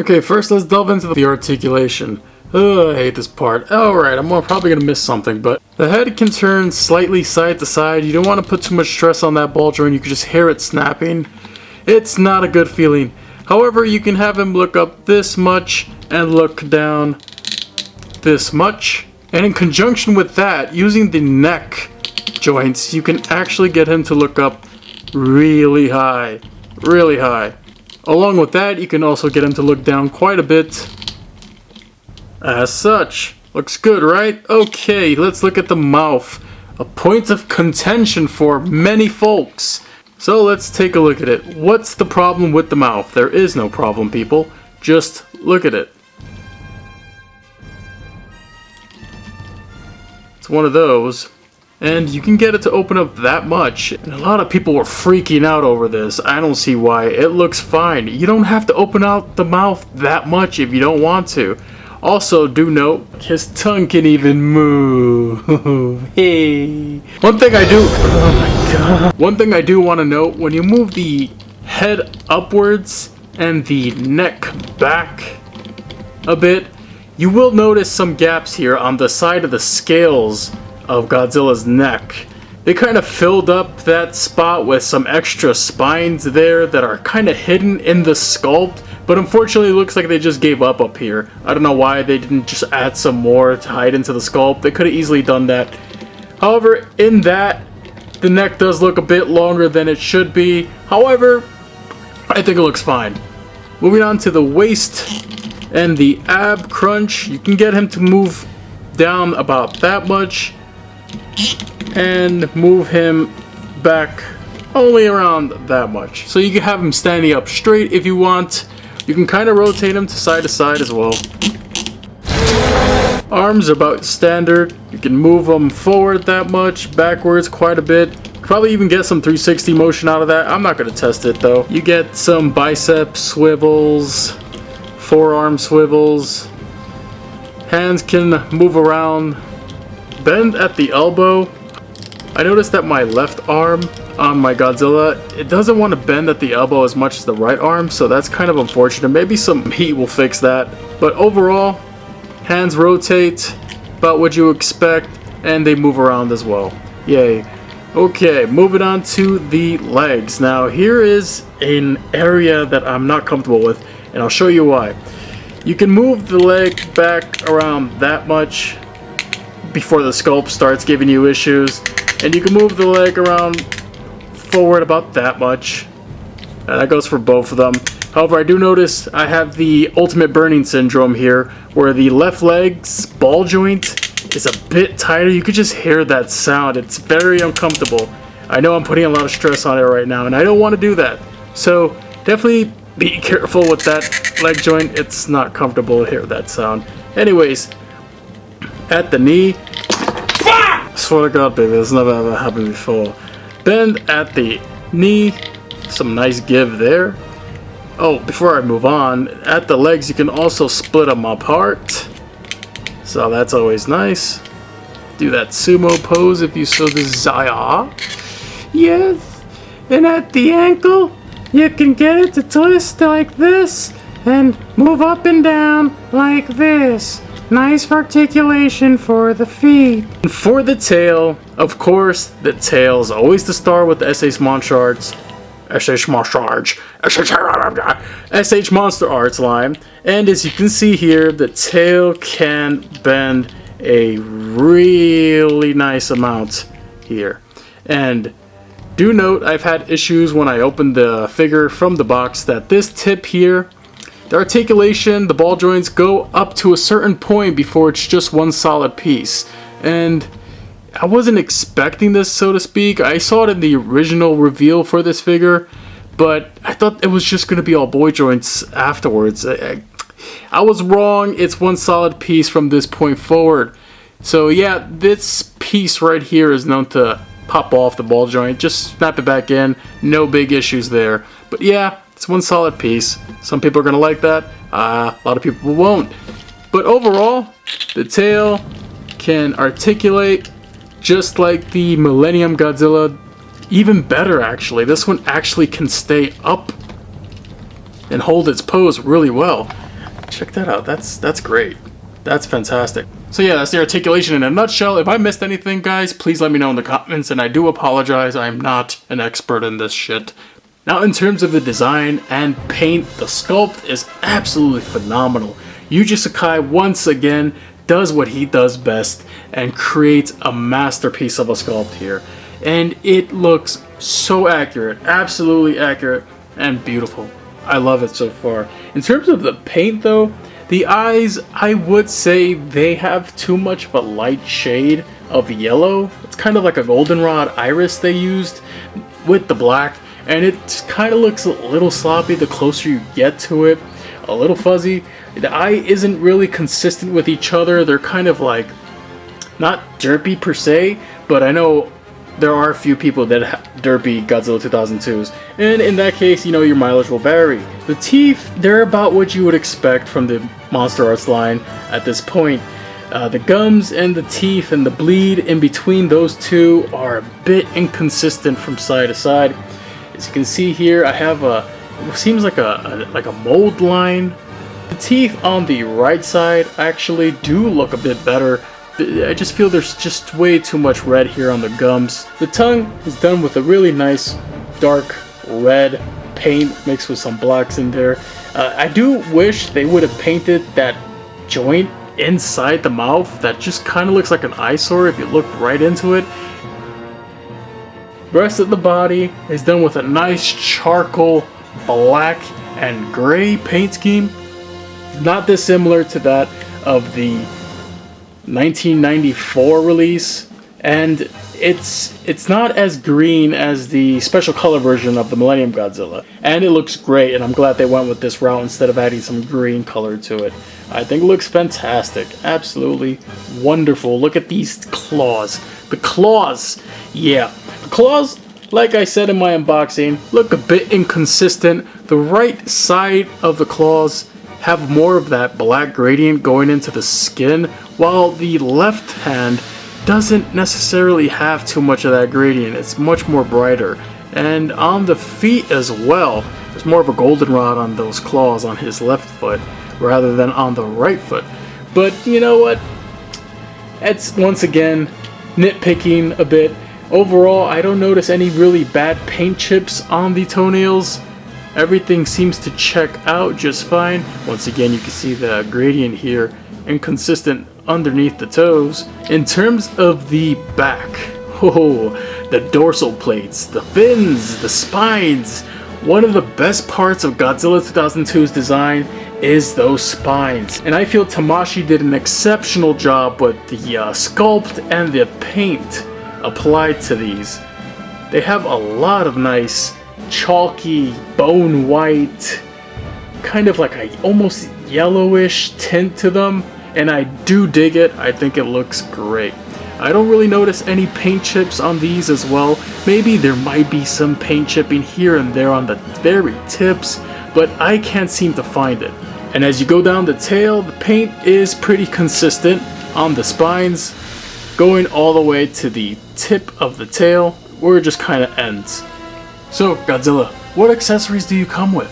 Okay, first let's delve into the articulation. I hate this part. Alright, I'm probably going to miss something, but the head can turn slightly side to side. You don't want to put too much stress on that ball joint. You can just hear it snapping. It's not a good feeling. However, you can have him look up this much and look down this much. And in conjunction with that, using the neck joints, you can actually get him to look up really high. Really high. Along with that, you can also get him to look down quite a bit. As such. Looks good, right? Okay, let's look at the mouth. A point of contention for many folks. So let's take a look at it. What's the problem with the mouth? There is no problem, people. Just look at it. It's one of those. And you can get it to open up that much. And a lot of people were freaking out over this. I don't see why. It looks fine. You don't have to open out the mouth that much if you don't want to. Also, do note, his tongue can even move. Hey. One thing I do want to note, when you move the head upwards and the neck back a bit, you will notice some gaps here on the side of the scales of Godzilla's neck. They kind of filled up that spot with some extra spines there that are kind of hidden in the sculpt, but unfortunately it looks like they just gave up here. I don't know why they didn't just add some more to hide into the sculpt. They could have easily done that. However, in that, the neck does look a bit longer than it should be. However, I think it looks fine. Moving on to the waist and the ab crunch, you can get him to move down about that much and move him back only around that much. So you can have him standing up straight if you want. You can kind of rotate him to side as well. Arms are about standard. You can move them forward that much, backwards quite a bit. Probably even get some 360 motion out of that. I'm not going to test it though. You get some bicep swivels, forearm swivels. Hands can move around. Bend at the elbow. I noticed that my left arm on my Godzilla, it doesn't want to bend at the elbow as much as the right arm, so that's kind of unfortunate. Maybe some heat will fix that. But overall, hands rotate about what you expect, and they move around as well. Yay. Okay, moving on to the legs. Now, here is an area that I'm not comfortable with, and I'll show you why. You can move the leg back around that much before the sculpt starts giving you issues, and you can move the leg around forward about that much, and that goes for both of them. However, I do notice I have the ultimate burning syndrome here, where the left leg's ball joint is a bit tighter. You could just hear that sound. It's very uncomfortable. I know I'm putting a lot of stress on it right now, and I don't want to do that. So definitely be careful with that leg joint. It's not comfortable to hear that sound. Anyways, at the knee, I swear to God, baby, this never ever happened before. Bend at the knee, some nice give there. Oh, before I move on, at the legs you can also split them apart, so that's always nice. Do that sumo pose if you so desire. Yes, and at the ankle you can get it to twist like this and move up and down like this. Nice articulation for the feet. And for the tail, of course, the tail is always the star with the SH MonsterArts. SH MonsterArts line. And as you can see here, the tail can bend a really nice amount here. And do note, I've had issues when I opened the figure from the box that this tip here, the articulation, the ball joints go up to a certain point before it's just one solid piece. And I wasn't expecting this, so to speak. I saw it in the original reveal for this figure, but I thought it was just going to be all ball joints afterwards. I was wrong. It's one solid piece from this point forward. So yeah, this piece right here is known to pop off the ball joint. Just snap it back in. No big issues there. But yeah, it's one solid piece. Some people are going to like that. A lot of people won't. But overall, the tail can articulate just like the Millennium Godzilla. Even better, actually. This one actually can stay up and hold its pose really well. check that out. That's great. That's fantastic. So yeah, that's the articulation in a nutshell. If I missed anything, guys, please let me know in the comments, and I do apologize. I'm not an expert in this shit. Now, in terms of the design and paint, the sculpt is absolutely phenomenal. Yuji Sakai, once again, does what he does best and creates a masterpiece of a sculpt here. And it looks so accurate, absolutely accurate and beautiful. I love it so far. In terms of the paint though, the eyes, I would say they have too much of a light shade of yellow. It's kind of like a goldenrod iris they used with the black, and it kind of looks a little sloppy the closer you get to it, a little fuzzy. The eye isn't really consistent with each other. They're kind of like, not derpy per se, but I know there are a few people that have derpy Godzilla 2002s, and in that case, you know, your mileage will vary. The teeth, they're about what you would expect from the MonsterArts line at this point. The gums and the teeth and the bleed in between those two are a bit inconsistent from side to side. As you can see here, I have it seems like a mold line. The teeth on the right side actually do look a bit better. I just feel there's just way too much red here on the gums. The tongue is done with a really nice dark red paint mixed with some blacks in there. I do wish they would have painted that joint inside the mouth. That just kind of looks like an eyesore if you look right into it. The rest of the body is done with a nice charcoal black and gray paint scheme. Not dissimilar to that of the 1994 release, and it's not as green as the special color version of the Millennium Godzilla, and it looks great, and I'm glad they went with this route instead of adding some green color to it. I think it looks fantastic, absolutely wonderful. Look at these claws. The claws, yeah, the claws, like I said in my unboxing, look a bit inconsistent. The right side of the claws have more of that black gradient going into the skin, while the left hand doesn't necessarily have too much of that gradient. It's much more brighter. And on the feet as well, there's more of a goldenrod on those claws on his left foot rather than on the right foot. But you know what? It's once again nitpicking a bit. Overall, I don't notice any really bad paint chips on the toenails. Everything seems to check out just fine. Once again, you can see the gradient here, inconsistent underneath the toes. In terms of the back, oh, the dorsal plates, the fins, the spines. One of the best parts of Godzilla 2002's design is those spines. And I feel Tamashii did an exceptional job with the sculpt and the paint applied to these. They have a lot of nice chalky, bone white, kind of like a almost yellowish tint to them, and I do dig it. I think it looks great. I don't really notice any paint chips on these as well. Maybe there might be some paint chipping here and there on the very tips, but I can't seem to find it. And as you go down the tail, the paint is pretty consistent on the spines, going all the way to the tip of the tail, where it just kind of ends. So, Godzilla, what accessories do you come with?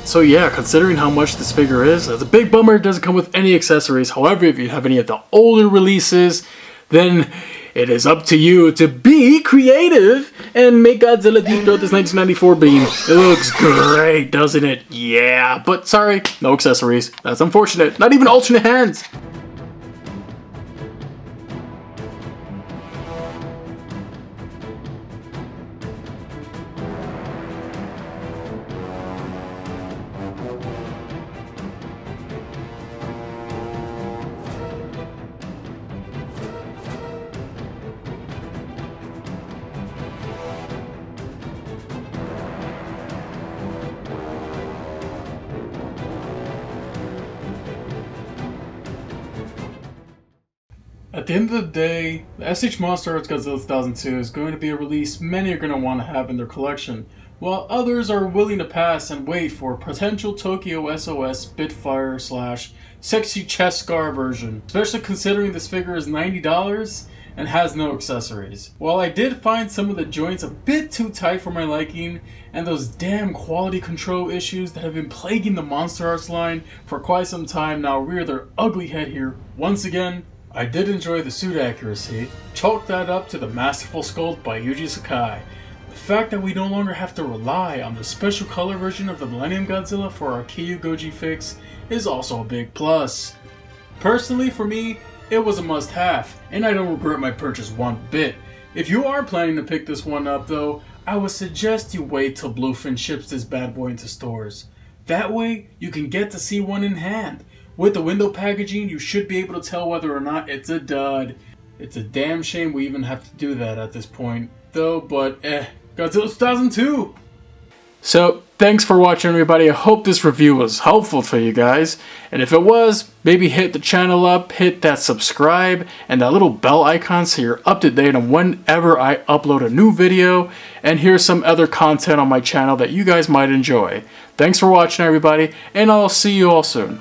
So yeah, considering how much this figure is, it's a big bummer it doesn't come with any accessories. However, if you have any of the older releases, then it is up to you to be creative and make Godzilla deep throat this 1994 beam. It looks great, doesn't it? Yeah, but sorry, no accessories. That's unfortunate. Not even alternate hands. At the end of the day, the SH MonsterArts Godzilla 2002 is going to be a release many are going to want to have in their collection, while others are willing to pass and wait for potential Tokyo SOS Spitfire / Sexy Chest Scar version. Especially considering this figure is $90, and has no accessories. While I did find some of the joints a bit too tight for my liking, and those damn quality control issues that have been plaguing the MonsterArts line for quite some time now rear their ugly head here once again, I did enjoy the suit accuracy. Chalk that up to the masterful sculpt by Yuji Sakai. The fact that we no longer have to rely on the special color version of the Millennium Godzilla for our Kyu Goji fix is also a big plus. Personally, for me, it was a must-have, and I don't regret my purchase one bit. If you are planning to pick this one up though, I would suggest you wait till Bluefin ships this bad boy into stores. That way, you can get to see one in hand. With the window packaging, you should be able to tell whether or not it's a dud. It's a damn shame we even have to do that at this point, though, but Godzilla 2002! So, thanks for watching everybody. I hope this review was helpful for you guys. And if it was, maybe hit the channel up, hit that subscribe, and that little bell icon so you're up to date on whenever I upload a new video. And here's some other content on my channel that you guys might enjoy. Thanks for watching everybody, and I'll see you all soon.